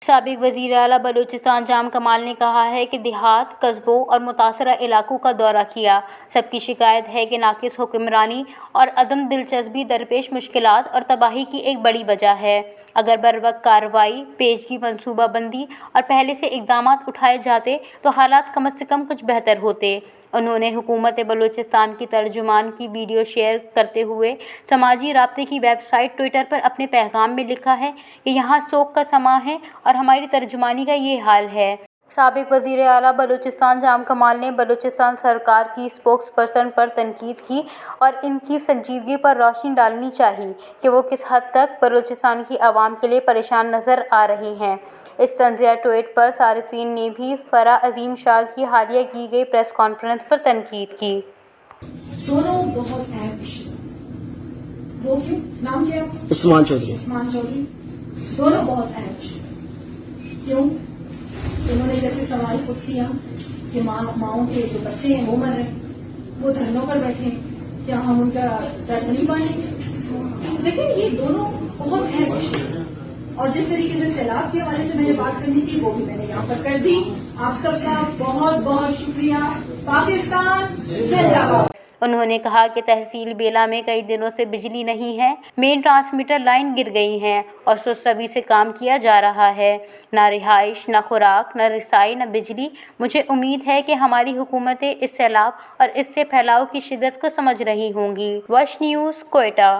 سابق وزیر اعلیٰ بلوچستان جام کمال نے کہا ہے کہ دیہات، قصبوں اور متاثرہ علاقوں کا دورہ کیا۔ سب کی شکایت ہے کہ ناقص حکمرانی اور عدم دلچسپی درپیش مشکلات اور تباہی کی ایک بڑی وجہ ہے۔ اگر بروقت کارروائی، پیشگی منصوبہ بندی اور پہلے سے اقدامات اٹھائے جاتے تو حالات کم از کم کچھ بہتر ہوتے۔ انہوں نے حکومت بلوچستان کی ترجمان کی ویڈیو شیئر کرتے ہوئے سماجی رابطے کی ویب سائٹ ٹوئٹر پر اپنے پیغام میں لکھا ہے کہ یہاں سوگ کا سماں ہے اور ہماری ترجمانی کا یہ حال ہے۔ سابق وزیر اعلیٰ بلوچستان جام کمال نے بلوچستان سرکار کی اسپوکس پرسن پر تنقید کی اور ان کی سنجیدگی پر روشنی ڈالنی چاہیے کہ وہ کس حد تک بلوچستان کی عوام کے لیے پریشان نظر آ رہے ہیں۔ اس طنزیہ ٹویٹ پر صارفین نے بھی فرح عظیم شاہ کی حالیہ کی گئی پریس کانفرنس پر تنقید کی۔ دونوں بہت اہم وہ کیوں نام کیا؟ عثمان چودھری۔ عثمان چودھری دونوں بہت اہم کیوں؟ انہوں نے جیسے سوال پوچھ کیا کہ ماؤں کے جو بچے ہیں وہ مر رہے ہیں، وہ دھرنوں پر بیٹھے ہیں، کیا ہم ان کا درد نہیں پائیں گے؟ لیکن یہ دونوں بہت اہم اور جس طریقے سے سیلاب کے حوالے سے میں نے بات کرنی تھی وہ بھی میں نے یہاں پر کر دی۔ آپ سب کا بہت بہت شکریہ۔ پاکستان زندہ باد۔ انہوں نے کہا کہ تحصیل بیلا میں کئی دنوں سے بجلی نہیں ہے، مین ٹرانسمیٹر لائن گر گئی ہیں اور سست روی سے کام کیا جا رہا ہے، نہ رہائش، نہ خوراک، نہ رسائی، نہ بجلی۔ مجھے امید ہے کہ ہماری حکومتیں اس سیلاب اور اس سے پھیلاؤ کی شدت کو سمجھ رہی ہوں گی۔ وش نیوز، کوئٹہ۔